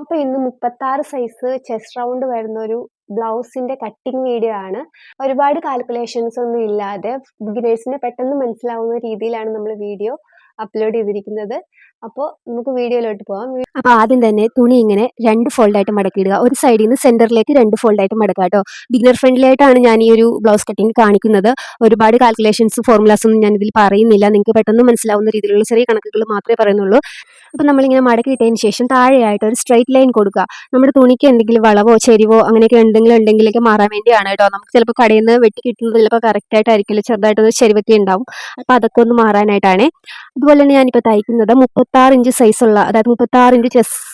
അപ്പോൾ ഇന്ന് 36 size chest round വരുന്ന ഒരു ബ്ലൗസിന്റെ കട്ടിംഗ് വീഡിയോ ആണ്. ഒരുപാട് കാൽക്കുലേഷൻസ് ഒന്നും ഇല്ലാതെ ബിഗിനേഴ്സിന് പെട്ടെന്ന് മനസ്സിലാവുന്ന രീതിയിലാണ് നമ്മൾ വീഡിയോ അപ്ലോഡ് ചെയ്തിരിക്കുന്നത്. അപ്പോൾ നമുക്ക് വീഡിയോയിലോട്ട് പോകാം. അപ്പോൾ ആദ്യം തന്നെ തുണി ഇങ്ങനെ 2 ഫോൾഡായിട്ട് മടക്കിയിടുക. ഒരു സൈഡിൽ നിന്ന് സെന്ററിലേക്ക് 2 ഫോൾഡായിട്ട് മടക്കുക കേട്ടോ. ബിഗിനർ ഫ്രണ്ട്ലി ആയിട്ടാണ് ഞാൻ ഈ ഒരു ബ്ലൗസ് കട്ടിങ് കാണിക്കുന്നത്. ഒരുപാട് കാൽക്കുലേഷൻസ് ഫോർമുലാസ് ഒന്നും ഞാൻ ഇതിൽ പറയുന്നില്ല. നിങ്ങൾക്ക് പെട്ടെന്ന് മനസ്സിലാവുന്ന രീതിയിലുള്ള ചെറിയ കണക്കുകൾ മാത്രമേ പറയുന്നുള്ളൂ. അപ്പോൾ നമ്മളിങ്ങനെ മടക്കിയിട്ടതിന് ശേഷം താഴെയായിട്ട് ഒരു സ്ട്രൈറ്റ് ലൈൻ കൊടുക്കുക. നമ്മുടെ തുണിക്ക് എന്തെങ്കിലും വളവോ ചെരിവോ അങ്ങനെയൊക്കെ ഉണ്ടെങ്കിലൊക്കെ മാറാൻ വേണ്ടിയാണ് കേട്ടോ. നമുക്ക് ചിലപ്പോൾ കടയിൽ നിന്ന് വെട്ടി കിട്ടുന്നത് ചിലപ്പോൾ കറക്റ്റായിട്ട് ആയിരിക്കില്ല, ചെറുതായിട്ടൊരു ചെരിവൊക്കെ ഉണ്ടാവും. അപ്പോൾ അതൊക്കെ ഒന്ന് മാറാനായിട്ടാണ്. അതുപോലെ തന്നെ ഞാനിപ്പോൾ തയ്ക്കുന്നത് 36 ഇഞ്ച് സൈസുള്ള, അതായത് 36 ഇഞ്ച്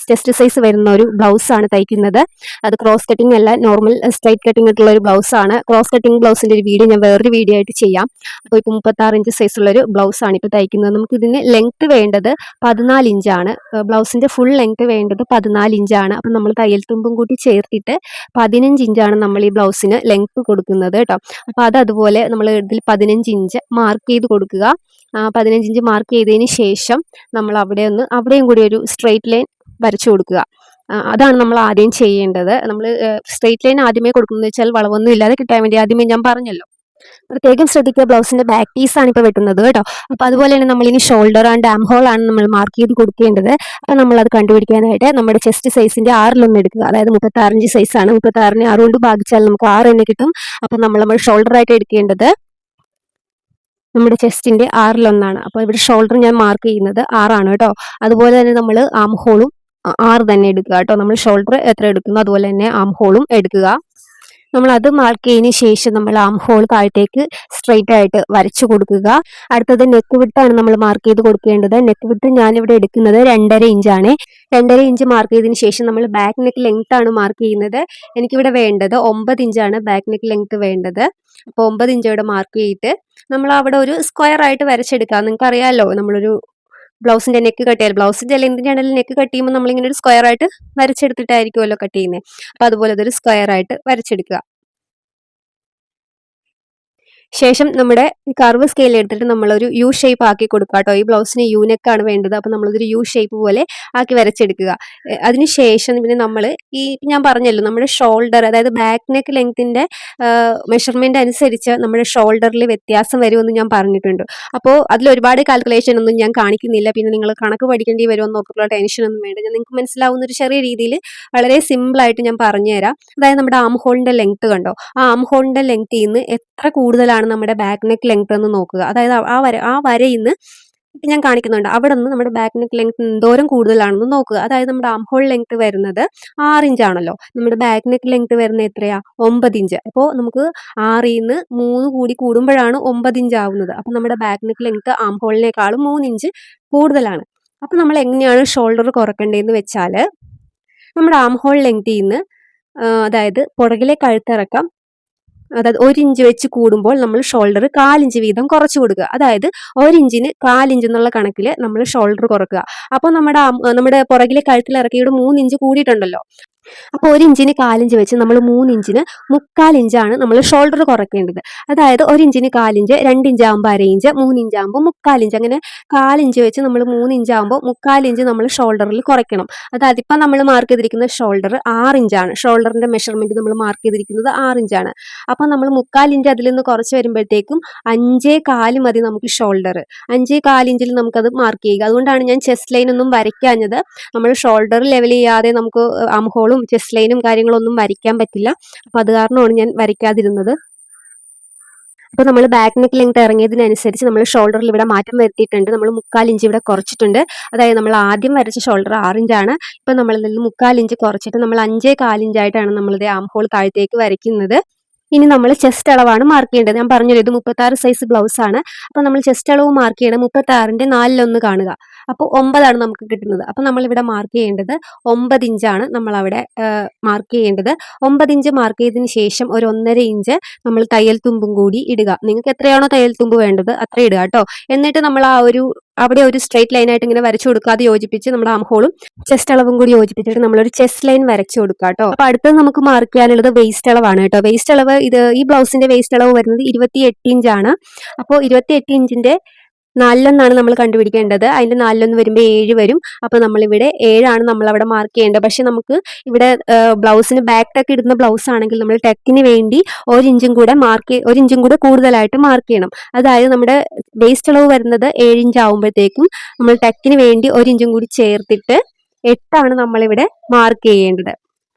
ചെസ്റ്റ് സൈസ് വരുന്ന ഒരു ബ്ലൗസാണ് തയ്ക്കുന്നത്. അത് ക്രോസ് കട്ടിംഗ് അല്ല, നോർമൽ സ്ട്രൈറ്റ് കട്ടിംഗ് ആയിട്ടുള്ള ഒരു ബ്ലൗസാണ്. ക്രോസ് കട്ടിംഗ് ബ്ലൗസിന്റെ ഒരു വീഡിയോ ഞാൻ വേറൊരു വീഡിയോ ആയിട്ട് ചെയ്യാം. അപ്പോൾ ഇപ്പോൾ 36 ഇഞ്ച് സൈസുള്ള ഒരു ബ്ലൗസാണ് ഇപ്പോൾ തയ്ക്കുന്നത്. നമുക്ക് ഇതിന് ലെങ്ത് വേണ്ടത് 14 ഇഞ്ചാണ്. ബ്ലൗസിന്റെ ഫുൾ ലെങ്ത് വേണ്ടത് 14 ഇഞ്ചാണ്. അപ്പം നമ്മൾ തയ്യൽ തുമ്പും കൂട്ടി ചേർത്തിട്ട് 15 ഇഞ്ചാണ് നമ്മൾ ഈ ബ്ലൗസിന് ലെങ്ത് കൊടുക്കുന്നത് കേട്ടോ. അപ്പോൾ അതുപോലെ നമ്മൾ ഇതിൽ 15 ഇഞ്ച് മാർക്ക് ചെയ്ത് കൊടുക്കുക. 15 ഇഞ്ച് മാർക്ക് ചെയ്തതിന് ശേഷം നമ്മൾ അവിടെയും കൂടി ഒരു സ്ട്രെയിറ്റ് ലൈൻ വരച്ചു കൊടുക്കുക. അതാണ് നമ്മൾ ആദ്യം ചെയ്യേണ്ടത്. നമ്മൾ സ്ട്രെയിറ്റ് ലൈൻ ആദ്യമേ കൊടുക്കുന്നത് വെച്ചാൽ വളവൊന്നും ഇല്ലാതെ കിട്ടാൻ വേണ്ടി ആദ്യമേ ഞാൻ പറഞ്ഞല്ലോ. പ്രത്യേകം ശ്രദ്ധിക്കുക, ബ്ലൗസിന്റെ ബാക്ക് പീസാണ് ഇപ്പോൾ വെട്ടുന്നത് കേട്ടോ. അപ്പോൾ അതുപോലെ തന്നെ നമ്മളിനി ഷോൾഡർ ആൻഡ് ആം ഹോൾ ആണ് നമ്മൾ മാർക്ക് ചെയ്ത് കൊടുക്കേണ്ടത്. അപ്പോൾ നമ്മളത് കണ്ടുപിടിക്കാനായിട്ട് നമ്മുടെ ചെസ്റ്റ് സൈസിന്റെ 6 എടുക്കുക. അതായത് 36 ഇഞ്ച് സൈസാണ്. 36നെ 6 കൊണ്ട് ഭാഗിച്ചാൽ നമുക്ക് 6 തന്നെ കിട്ടും. അപ്പോൾ നമ്മൾ ഷോൾഡർ ആയിട്ട് എടുക്കേണ്ടത് നമ്മുടെ ചെസ്റ്റിന്റെ 6 അപ്പോൾ ഇവിടെ ഷോൾഡർ ഞാൻ മാർക്ക് ചെയ്യുന്നത് 6 കേട്ടോ. അതുപോലെ തന്നെ നമ്മൾ ആം ഹോളും 6 തന്നെ എടുക്കുക കേട്ടോ. നമ്മൾ ഷോൾഡർ എത്ര എടുക്കുന്നു അതുപോലെ തന്നെ ആം ഹോളും എടുക്കുക. നമ്മൾ അത് മാർക്ക് ചെയ്തതിന് ശേഷം നമ്മൾ ആം ഹോൾ താഴത്തേക്ക് സ്ട്രെയിറ്റ് ആയിട്ട് വരച്ചു കൊടുക്കുക. അടുത്തത് നെക്ക് വിട്ടാണ് നമ്മൾ മാർക്ക് ചെയ്ത് കൊടുക്കേണ്ടത്. നെക്ക് വിട്ട് ഞാനിവിടെ എടുക്കുന്നത് 2.5 ഇഞ്ചാണ്. 2.5 ഇഞ്ച് മാർക്ക് ചെയ്തതിന് ശേഷം നമ്മൾ ബാക്ക് നെക്ക് ലെങ്ത് ആണ് മാർക്ക് ചെയ്യുന്നത്. എനിക്കിവിടെ വേണ്ടത് 9 ഇഞ്ചാണ് ബാക്ക് നെക്ക് ലെങ്ത് വേണ്ടത്. അപ്പോൾ 9 ഇഞ്ച് ഇവിടെ മാർക്ക് ചെയ്തിട്ട് നമ്മൾ അവിടെ ഒരു സ്ക്വയർ ആയിട്ട് വരച്ചെടുക്കാം. നിങ്ങൾക്ക് അറിയാമല്ലോ, നമ്മളൊരു ബ്ലൗസിന്റെ നെക്ക് കട്ട് ചെയ്യാൻ, ബ്ലൗസിന്റെ ലെങ്തിന്റെ ആണെങ്കിലും നെക്ക് കട്ട് ചെയ്യുമ്പോൾ നമ്മളിങ്ങനെ ഒരു സ്ക്വയർ ആയിട്ട് വരച്ചെടുത്തിട്ടായിരിക്കുമല്ലോ കട്ട് ചെയ്യുന്നത്. അപ്പോൾ അതുപോലെ അതൊരു സ്ക്വയർ ആയിട്ട് വരച്ചെടുക്കുക. ശേഷം നമ്മുടെ കർവ് സ്കെയിൽ എടുത്തിട്ട് നമ്മളൊരു യു ഷേപ്പ് ആക്കി കൊടുക്കുക കേട്ടോ. ഈ ബ്ലൗസിന് യു നെക്കാണ് വേണ്ടത്. അപ്പോൾ നമ്മളതൊരു യു ഷേപ്പ് പോലെ ആക്കി വരച്ചെടുക്കുക. അതിനുശേഷം പിന്നെ നമ്മൾ ഞാൻ പറഞ്ഞല്ലോ, നമ്മുടെ ഷോൾഡർ, അതായത് ബാക്ക് നെക്ക് ലെങ്തിന്റെ മെഷർമെന്റ് അനുസരിച്ച് നമ്മുടെ ഷോൾഡറിൽ വ്യത്യാസം വരുമെന്ന് ഞാൻ പറഞ്ഞിട്ടുണ്ട്. അപ്പോൾ അതിൽ ഒരുപാട് കാൽക്കുലേഷൻ ഒന്നും ഞാൻ കാണിക്കുന്നില്ല. പിന്നെ നിങ്ങൾ കണക്ക് പഠിക്കേണ്ടി വരുമെന്ന് ഓർത്തുള്ള ടെൻഷൻ ഒന്നും വേണ്ട. ഞാൻ നിങ്ങൾക്ക് മനസ്സിലാവുന്ന ഒരു ചെറിയ രീതിയിൽ വളരെ സിമ്പിളായിട്ട് ഞാൻ പറഞ്ഞുതരാം. അതായത് നമ്മുടെ ആം ഹോളിന്റെ ലെങ്ത് കണ്ടോ, ആ ആം ഹോളിന്റെ ലെങ്ത്തിൽ നിന്ന് എത്ര കൂടുതലാണ് നമ്മുടെ ബാക്ക് നെക്ക് ലെങ്ത് എന്ന് നോക്കുക. അതായത് ആ വരയിൽ നിന്ന് ഞാൻ കാണിക്കുന്നുണ്ട്, അവിടെ നിന്ന് നമ്മുടെ ബാക്ക് നെക്ക് ലെങ്ത് എന്തോരം കൂടുതലാണെന്ന് നോക്കുക. അതായത് നമ്മുടെ ആം ഹോൾ ലെങ്ത് വരുന്നത് 6 ഇഞ്ചാണല്ലോ, നമ്മുടെ ബാക്ക് നെക്ക് ലെങ്ത് വരുന്നത് എത്രയാ, 9 ഇഞ്ച്. അപ്പോൾ നമുക്ക് 6ൽ നിന്ന് 3 കൂടി കൂടുമ്പോഴാണ് 9 ഇഞ്ച് ആവുന്നത്. അപ്പോൾ നമ്മുടെ ബാക്ക് നെക്ക് ലെങ്ത് ആം ഹോളിനേക്കാളും 3 ഇഞ്ച് കൂടുതലാണ്. അപ്പോൾ നമ്മൾ എങ്ങനെയാണ് ഷോൾഡർ കുറക്കേണ്ടതെന്ന് വെച്ചാൽ, നമ്മുടെ ആം ഹോൾ ലെങ്ത്തിൽ നിന്ന് അതായത് പുറകിലെ കഴുത്തിറക്കം, അതായത് 1 ഇഞ്ച് വെച്ച് കൂടുമ്പോൾ നമ്മൾ ഷോൾഡർ 1/4 ഇഞ്ച് വീതം കുറച്ച് കൊടുക്കുക. അതായത് 1 ഇഞ്ചിന് 1/4 ഇഞ്ച് എന്നുള്ള കണക്കിൽ നമ്മൾ ഷോൾഡർ കുറക്കുക. അപ്പോൾ നമ്മുടെ പുറകിലെ കഴുത്തിൽ ഇറക്കിയുടെ 3 ഇഞ്ച് കൂടിയിട്ടുണ്ടല്ലോ. അപ്പോൾ 1 ഇഞ്ചിന് 1/4 ഇഞ്ച് വെച്ച് നമ്മൾ 3 ഇഞ്ചിന് 3/4 ഇഞ്ചാണ് നമ്മൾ ഷോൾഡർ കുറയ്ക്കേണ്ടത്. അതായത് 1 ഇഞ്ചിന് 1/4 ഇഞ്ച്, 2 ഇഞ്ച് ആകുമ്പോൾ 1/2 ഇഞ്ച്, 3 ഇഞ്ച് ആകുമ്പോൾ 3/4 ഇഞ്ച്, അങ്ങനെ 1/4 ഇഞ്ച് വെച്ച് നമ്മൾ 3 ഇഞ്ച് ആകുമ്പോൾ 3/4 ഇഞ്ച് നമ്മൾ ഷോൾഡറിൽ കുറയ്ക്കണം. അതായത് ഇപ്പം നമ്മൾ മാർക്ക് ചെയ്തിരിക്കുന്ന ഷോൾഡർ 6 ഇഞ്ചാണ്. ഷോൾഡറിന്റെ മെഷർമെന്റ് നമ്മൾ മാർക്ക് ചെയ്തിരിക്കുന്നത് 6 ഇഞ്ചാണ്. അപ്പം നമ്മൾ 3/4 ഇഞ്ച് അതിൽ നിന്ന് കുറച്ച് വരുമ്പോഴത്തേക്കും 5.25 മതി നമുക്ക് ഷോൾഡർ. 5.25 ഇഞ്ചിൽ നമുക്കത് മാർക്ക് ചെയ്യുക. അതുകൊണ്ടാണ് ഞാൻ ചെസ്റ്റ് ലൈൻ ഒന്നും വരയ്ക്കാഞ്ഞത്. നമ്മൾ ഷോൾഡർ ലെവൽ ചെയ്യാതെ നമുക്ക് ആം ഹോളും ചെസ്റ്റ് ലൈനും കാര്യങ്ങളൊന്നും വരയ്ക്കാൻ പറ്റില്ല. അപ്പോൾ അത് കാരണമാണ് ഞാൻ വരയ്ക്കാതിരുന്നത്. അപ്പോൾ നമ്മൾ ബാക്ക് നെക്ക് ലെങ്ത് ഇറങ്ങിയതിനനുസരിച്ച് നമ്മൾ ഷോൾഡറിൽ ഇവിടെ മാറ്റം വരുത്തിയിട്ടുണ്ട്. നമ്മൾ 3/4 ഇഞ്ച് ഇവിടെ കുറച്ചിട്ടുണ്ട്. അതായത് നമ്മൾ ആദ്യം വരച്ച ഷോൾഡർ 6 ഇഞ്ചാണ്. ഇപ്പോൾ നമ്മൾ ഇതിൽ 3/4 ഇഞ്ച് കുറച്ചിട്ട് നമ്മൾ 5.25 ഇഞ്ചായിട്ടാണ് നമ്മളിത് ആം ഹോൾ താഴത്തേക്ക് വരയ്ക്കുന്നത്. ഇനി നമ്മൾ ചെസ്റ്റ് അളവാണ് മാർക്ക് ചെയ്യേണ്ടത്. ഞാൻ പറഞ്ഞല്ലോ, ഇത് 36 സൈസ് ബ്ലൗസ് ആണ്. അപ്പോൾ നമ്മൾ ചെസ്റ്റ് അളവ് മാർക്ക് ചെയ്യണം. 36ന്റെ 4/1 കാണുക. അപ്പോൾ 9 നമുക്ക് കിട്ടുന്നത്. അപ്പോൾ നമ്മളിവിടെ മാർക്ക് ചെയ്യേണ്ടത് 9 ഇഞ്ചാണ് നമ്മളവിടെ മാർക്ക് ചെയ്യേണ്ടത്. 9 ഇഞ്ച് മാർക്ക് ചെയ്തതിന് ശേഷം ഒരു 1.5 ഇഞ്ച് നമ്മൾ തയ്യൽ തുമ്പും കൂടി ഇടുക. നിങ്ങൾക്ക് എത്രയാണോ തയ്യൽ തുമ്പ് വേണ്ടത് അത്ര ഇടുക കേട്ടോ. എന്നിട്ട് നമ്മൾ അവിടെ ഒരു സ്ട്രെയിറ്റ് ലൈനായിട്ട് ഇങ്ങനെ വരച്ചു കൊടുക്കുക. അത് യോജിപ്പിച്ച് നമ്മുടെ ആം ഹോളും ചെസ്റ്റ് അളവും കൂടി യോജിപ്പിച്ചിട്ട് നമ്മളൊരു ചെസ്റ്റ് ലൈൻ വരച്ചു കൊടുക്കുക കേട്ടോ. അപ്പോൾ അടുത്തത് നമുക്ക് മാർക്ക് ചെയ്യാനുള്ളത് വേസ്റ്റ് അളവാണ് കേട്ടോ. വേസ്റ്റ് അളവ്, ഈ ബ്ലൗസിന്റെ വേസ്റ്റ് അളവ് വരുന്നത് 28 ഇഞ്ചാണ്. അപ്പോൾ 28 ഇഞ്ചിന്റെ 4:1 നമ്മൾ കണ്ടുപിടിക്കേണ്ടത്. അതിന്റെ 4:1 വരുമ്പോൾ 7 വരും. അപ്പോൾ നമ്മളിവിടെ 7 നമ്മളവിടെ മാർക്ക് ചെയ്യേണ്ടത്. പക്ഷെ നമുക്ക് ഇവിടെ ബ്ലൗസിന് ബാക്ക് ടക്ക് ഇടുന്ന ബ്ലൗസ് ആണെങ്കിൽ നമ്മൾ ടക്കിന് വേണ്ടി 1 ഇഞ്ചും കൂടെ കൂടുതലായിട്ട് മാർക്ക് ചെയ്യണം. അതായത് നമ്മുടെ വേസ്റ്റ് അളവ് വരുന്നത് 7 ഇഞ്ച് ആകുമ്പോഴത്തേക്കും നമ്മൾ ടക്കിന് വേണ്ടി 1 ഇഞ്ചും കൂടി ചേർത്തിട്ട് 8 നമ്മളിവിടെ മാർക്ക് ചെയ്യേണ്ടത്.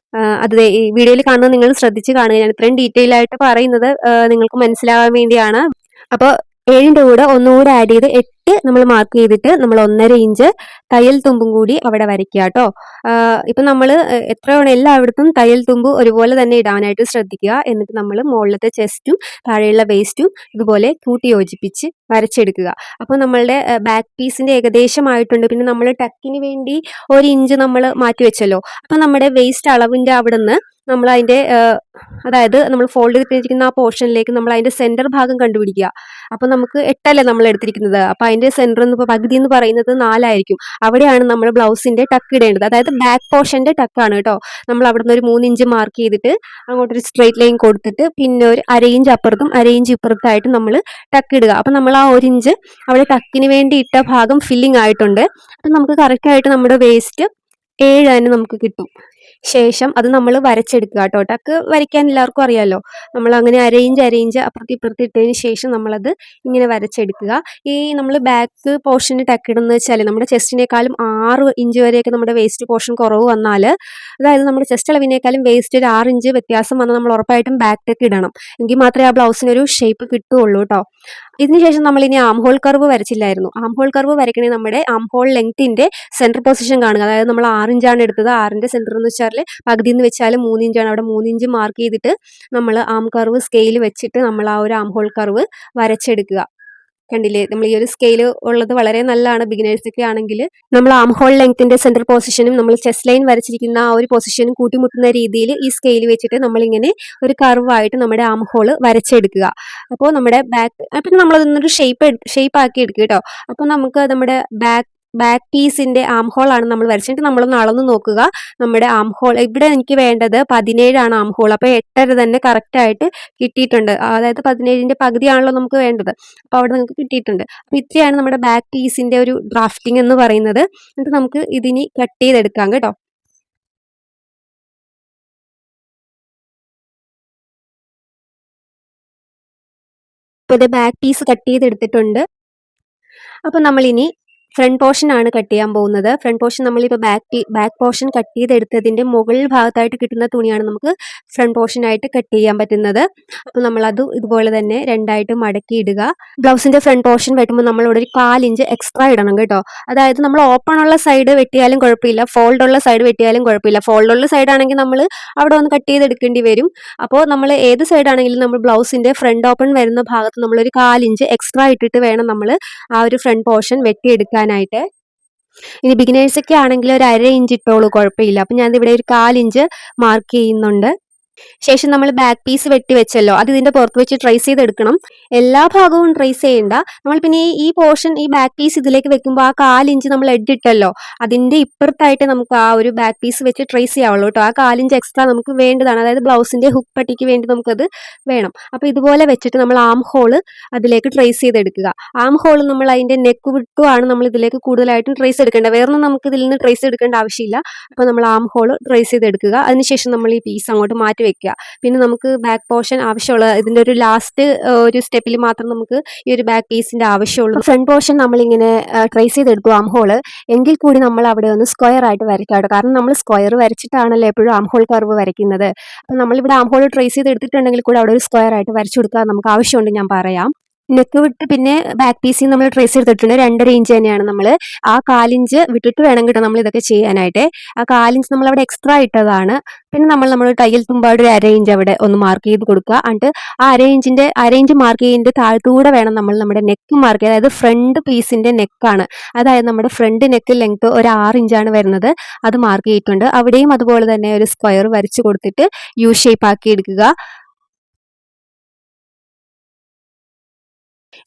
അത് ഈ വീഡിയോയിൽ കാണുന്നത് നിങ്ങൾ ശ്രദ്ധിച്ച് കാണുക. ഞാൻ ഇത്രയും ഡീറ്റെയിൽ ആയിട്ട് പറയുന്നത് നിങ്ങൾക്ക് മനസ്സിലാവാൻ വേണ്ടിയാണ്. അപ്പോൾ 7ന്റെ കൂടെ ഒന്നുകൂടെ ആഡ് ചെയ്ത് 8 നമ്മൾ മാർക്ക് ചെയ്തിട്ട് നമ്മൾ 1.5 ഇഞ്ച് തയ്യൽ തുമ്പും കൂടി അവിടെ വരയ്ക്കുക കേട്ടോ. ഇപ്പം നമ്മൾ എത്ര തവണ എല്ലായിടത്തും തയ്യൽ തുമ്പ് ഒരുപോലെ തന്നെ ഇടാനായിട്ട് ശ്രദ്ധിക്കുക. എന്നിട്ട് നമ്മൾ മുകളിലത്തെ ചെസ്റ്റും താഴെയുള്ള വേസ്റ്റും ഇതുപോലെ കൂട്ടി യോജിപ്പിച്ച് വരച്ചെടുക്കുക. അപ്പോൾ നമ്മളുടെ ബാക്ക് പീസിന്റെ ഏകദേശമായിട്ടുണ്ട്. പിന്നെ നമ്മൾ ടക്കിന് വേണ്ടി 1 ഇഞ്ച് നമ്മൾ മാറ്റി വെച്ചല്ലോ. അപ്പം നമ്മുടെ വേസ്റ്റ് അളവിന്റെ അവിടെ നിന്ന് നമ്മൾ അതിന്റെ അതായത് നമ്മൾ ഫോൾഡ് ചെയ്തിരിക്കുന്ന ആ പോർഷനിലേക്ക് നമ്മൾ അതിന്റെ സെന്റർ ഭാഗം കണ്ടുപിടിക്കുക. അപ്പോൾ നമുക്ക് 8 നമ്മൾ എടുത്തിരിക്കുന്നത്. അപ്പോൾ അതിന്റെ സെന്റർ പകുതി എന്ന് പറയുന്നത് 4 ആയിരിക്കും. അവിടെയാണ് നമ്മൾ ബ്ലൗസിന്റെ ടക്ക് ഇടേണ്ടത്. അതായത് ബാക്ക് പോർഷന്റെ ടക്കാണ് കേട്ടോ. നമ്മൾ അവിടെ നിന്ന് ഒരു 3 ഇഞ്ച് മാർക്ക് ചെയ്തിട്ട് അങ്ങോട്ടൊരു സ്ട്രെയിറ്റ് ലൈൻ കൊടുത്തിട്ട് പിന്നെ ഒരു 1/2 ഇഞ്ച് അപ്പുറത്തും 1/2 ഇഞ്ച് ഇപ്പുറത്തായിട്ട് നമ്മൾ ടക്ക് ഇടുക. അപ്പം നമ്മൾ ആ 1 ഇഞ്ച് അവിടെ ടക്കിന് വേണ്ടി ഇട്ട ഭാഗം ഫില്ലിംഗ് ആയിട്ടുണ്ട്. അപ്പം നമുക്ക് കറക്റ്റായിട്ട് നമ്മുടെ വേസ്റ്റ് 7 തന്നെ നമുക്ക് കിട്ടും. ശേഷം അത് നമ്മൾ വരച്ചെടുക്കുക കേട്ടോ. ടക്ക് വരയ്ക്കാൻ എല്ലാവർക്കും അറിയാമല്ലോ. നമ്മൾ അങ്ങനെ 1/2 ഇഞ്ച് അപ്പുറത്ത് ഇപ്പുറത്ത് ഇട്ടതിന് ശേഷം നമ്മളത് ഇങ്ങനെ വരച്ചെടുക്കുക. ഈ നമ്മൾ ബാക്ക് പോർഷന് ടക്ക് ഇടുന്നത് വെച്ചാൽ നമ്മുടെ ചെസ്റ്റിനേക്കാളും 6 ഇഞ്ച് വരെയൊക്കെ നമ്മുടെ വേസ്റ്റ് പോർഷൻ കുറവ് വന്നാൽ, അതായത് നമ്മുടെ ചെസ്റ്റ് അളവിനേക്കാളും വേസ്റ്റ് ഒരു 6 ഇഞ്ച് വ്യത്യാസം വന്നാൽ നമ്മൾ ഉറപ്പായിട്ടും ബാക്ക് ടക്ക് ഇടണം. എങ്കിൽ മാത്രമേ ആ ബ്ലൗസിനൊരു ഷേപ്പ് കിട്ടുകയുള്ളൂ കേട്ടോ. ഇതിനുശേഷം നമ്മൾ ഇനി ആം ഹോൾ കർവ് വരച്ചില്ലായിരുന്നു. ആം ഹോൾ കർവ് വരയ്ക്കണേ നമ്മുടെ ആം ഹോൾ ലെങ്ത്തിന്റെ സെന്റർ പൊസിഷൻ കാണുക. അതായത് നമ്മൾ 6 ഇഞ്ചാണ് എടുത്തത്. 6ന്റെ സെന്റർ എന്ന് വെച്ചാൽ പകുതി എന്ന് വെച്ചാൽ 3 ഇഞ്ചാണ്. അവിടെ 3 ഇഞ്ച് മാർക്ക് ചെയ്തിട്ട് നമ്മൾ ആം കർവ് സ്കെയിൽ വെച്ചിട്ട് നമ്മൾ ആ ഒരു ആം ഹോൾ കർവ് വരച്ചെടുക്കുക. കണ്ടില്ലേ, നമ്മൾ ഈ ഒരു സ്കെയിൽ ഉള്ളത് വളരെ നല്ലതാണ് ബിഗിനേഴ്സൊക്കെ ആണെങ്കിൽ. നമ്മൾ ആം ഹോൾ ലെങ്ത്തിന്റെ സെന്റർ പൊസിഷനും നമ്മൾ ചെസ്റ്റ് ലൈൻ വരച്ചിരിക്കുന്ന ആ ഒരു പൊസിഷനും കൂട്ടിമുട്ടുന്ന രീതിയിൽ ഈ സ്കെയിൽ വെച്ചിട്ട് നമ്മളിങ്ങനെ ഒരു കർവായിട്ട് നമ്മുടെ ആം ഹോൾ വരച്ചെടുക്കുക. അപ്പോൾ നമ്മുടെ അപ്പം നമ്മളതൊന്നൊരു ഷേപ്പ് ആക്കി എടുക്കുക കേട്ടോ. അപ്പോൾ നമുക്ക് നമ്മുടെ ബാക്ക് പീസിന്റെ ആം ഹോൾ ആണ് നമ്മൾ വരച്ചിട്ട് നമ്മളൊന്ന് അളന്ന് നോക്കുക. നമ്മുടെ ആം ഹോൾ ഇവിടെ എനിക്ക് വേണ്ടത് 17 ആം ഹോൾ. അപ്പോൾ 8.5 തന്നെ കറക്റ്റ് ആയിട്ട് കിട്ടിയിട്ടുണ്ട്. അതായത് 17ന്റെ പകുതിയാണല്ലോ നമുക്ക് വേണ്ടത്. അപ്പോൾ അവിടെ നമുക്ക് കിട്ടിയിട്ടുണ്ട്. അപ്പോൾ ഇത്രയാണ് നമ്മുടെ ബാക്ക് പീസിന്റെ ഒരു ഡ്രാഫ്റ്റിംഗ് എന്ന് പറയുന്നത്. എന്നിട്ട് നമുക്ക് ഇതിനി കട്ട് ചെയ്തെടുക്കാം കേട്ടോ. ഇപ്പോൾ ഇത് ബാക്ക് പീസ് കട്ട് ചെയ്തെടുത്തിട്ടുണ്ട്. അപ്പോൾ നമ്മളിനി ഫ്രണ്ട് പോർഷൻ ആണ് കട്ട് ചെയ്യാൻ പോകുന്നത്. ഫ്രണ്ട് പോർഷൻ നമ്മളിപ്പോൾ ബാക്ക് പോർഷൻ കട്ട് ചെയ്തെടുത്തതിന്റെ മുകളിൽ ഭാഗത്തായിട്ട് കിട്ടുന്ന തുണിയാണ് നമുക്ക് ഫ്രണ്ട് പോർഷൻ ആയിട്ട് കട്ട് ചെയ്യാൻ പറ്റുന്നത്. അപ്പോൾ നമ്മളത് ഇതുപോലെ തന്നെ രണ്ടായിട്ട് മടക്കി ഇടുക. ബ്ലൗസിന്റെ ഫ്രണ്ട് പോർഷൻ വെട്ടുമ്പോൾ നമ്മളിവിടെ ഒരു 4 ഇഞ്ച് എക്സ്ട്രാ ഇടണം കേട്ടോ. അതായത് നമ്മൾ ഓപ്പൺ ഉള്ള സൈഡ് വെട്ടിയാലും കുഴപ്പമില്ല, ഫോൾഡ് ഉള്ള സൈഡ് വെട്ടിയാലും കുഴപ്പമില്ല. ഫോൾഡ് ഉള്ള സൈഡ് ആണെങ്കിൽ നമ്മൾ അവിടെ ഒന്ന് കട്ട് ചെയ്തെടുക്കേണ്ടി വരും. അപ്പോൾ നമ്മൾ ഏത് സൈഡ് ആണെങ്കിലും നമ്മൾ ബ്ലൗസിന്റെ ഫ്രണ്ട് ഓപ്പൺ വരുന്ന ഭാഗത്ത് നമ്മളൊരു 4 ഇഞ്ച് എക്സ്ട്രാ ഇട്ടിട്ട് വേണം നമ്മൾ ആ ഒരു ഫ്രണ്ട് പോർഷൻ വെട്ടിയെടുക്കാനായിട്ട്. ഇനി ബിഗിനേഴ്സൊക്കെ ആണെങ്കിൽ ഒരു 1/2 ഇഞ്ച് ഇട്ടോളൂ, കുഴപ്പമില്ല. അപ്പം ഞാനിവിടെ ഒരു 4 ഇഞ്ച് മാർക്ക് ചെയ്യുന്നുണ്ട്. ശേഷം നമ്മൾ ബാക്ക് പീസ് വെട്ടി വെച്ചല്ലോ, അത് ഇതിന്റെ പുറത്ത് വെച്ച് ട്രേസ് ചെയ്തെടുക്കണം. എല്ലാ ഭാഗവും ട്രേസ് ചെയ്യണ്ട. നമ്മൾ പിന്നെ ഈ പോർഷൻ ഈ ബാക്ക് പീസ് ഇതിലേക്ക് വെക്കുമ്പോൾ ആ 4 ഇഞ്ച് നമ്മൾ ഇട്ടല്ലോ, അതിന്റെ ഇപ്പുറത്തായിട്ട് നമുക്ക് ആ ഒരു ബാക്ക് പീസ് വെച്ച് ട്രേസ് ചെയ്യാവുള്ളൂ കേട്ടോ. ആ 4 ഇഞ്ച് എക്സ്ട്രാ നമുക്ക് വേണ്ടതാണ്. അതായത് ബ്ലൗസിന്റെ ഹുക്ക് പട്ടിക്ക് വേണ്ടി നമുക്കത് വേണം. അപ്പോൾ ഇതുപോലെ വെച്ചിട്ട് നമ്മൾ ആം ഹോള് അതിലേക്ക് ട്രേസ് ചെയ്തെടുക്കുക. ആം ഹോൾ നമ്മൾ അതിന്റെ നെക്ക് വിട്ടുമാണ് നമ്മൾ ഇതിലേക്ക് കൂടുതലായിട്ടും ട്രേസ് എടുക്കേണ്ടത്. വേറൊന്നും നമുക്ക് ഇതിൽ നിന്ന് ട്രേസ് എടുക്കേണ്ട ആവശ്യമില്ല. അപ്പോൾ നമ്മൾ ആം ഹോള് ട്രേസ് ചെയ്തെടുക്കുക. അതിനുശേഷം നമ്മൾ ഈ പീസ് അങ്ങോട്ട് മാറ്റി വെക്കുക. പിന്നെ നമുക്ക് ബാക്ക് പോർഷൻ ആവശ്യമുള്ള ഇതിന്റെ ഒരു ലാസ്റ്റ് ഒരു സ്റ്റെപ്പിൽ മാത്രം നമുക്ക് ഈ ഒരു ബാക്ക് പീസിന്റെ ആവശ്യമുള്ളൂ. ഫ്രണ്ട് പോർഷൻ നമ്മളിങ്ങനെ ട്രേസ് ചെയ്തെടുത്തു ആം ഹോള്. എങ്കിൽ കൂടി നമ്മൾ അവിടെ ഒന്ന് സ്ക്വയർ ആയിട്ട് വരയ്ക്കാട്ടോ. കാരണം നമ്മൾ സ്ക്വയർ വരച്ചിട്ടാണല്ലോ എപ്പോഴും ആം ഹോൾ കർവ് വരയ്ക്കുന്നത്. അപ്പം നമ്മളിവിടെ ആം ഹോൾ ട്രേസ് ചെയ്ത് എടുത്തിട്ടുണ്ടെങ്കിൽ കൂടെ അവിടെ ഒരു സ്ക്വയർ ആയിട്ട് വരച്ചു കൊടുക്കാൻ നമുക്ക് ആവശ്യമുണ്ട്, ഞാൻ പറയാം. നെക്ക് വിട്ട് പിന്നെ ബാക്ക് പീസിൽ നമ്മൾ ട്രേസ് ചെയ്തിട്ടുണ്ട് 2.5 ഇഞ്ച് തന്നെയാണ്. നമ്മൾ ആ 4 ഇഞ്ച് വിട്ടിട്ട് വേണം കേട്ടോ നമ്മൾ ഇതൊക്കെ ചെയ്യാനായിട്ട്. ആ 4 ഇഞ്ച് നമ്മൾ അവിടെ എക്സ്ട്രാ ഇട്ടതാണ്. പിന്നെ നമ്മൾ തയ്യൽ തുമ്പാട് ഒരു 1/2 ഇഞ്ച് അവിടെ ഒന്ന് മാർക്ക് ചെയ്ത് കൊടുക്കുക. എന്നിട്ട് ആ 1/2 ഇഞ്ച് മാർക്ക് ചെയ്യുന്നതിന്റെ താഴത്തൂടെ വേണം നമ്മൾ നമ്മുടെ നെക്ക് മാർക്ക് ചെയ്യുക. അതായത് ഫ്രണ്ട് പീസിന്റെ നെക്കാണ്. അതായത് നമ്മുടെ ഫ്രണ്ട് നെക്ക് ലെങ്ത് ഒരു 6 ഇഞ്ചാണ് വരുന്നത്. അത് മാർക്ക് ചെയ്തിട്ടുണ്ട്. അവിടെയും അതുപോലെ തന്നെ ഒരു സ്ക്വയർ വരച്ചു കൊടുത്തിട്ട് യു ഷേപ്പ് ആക്കി എടുക്കുക.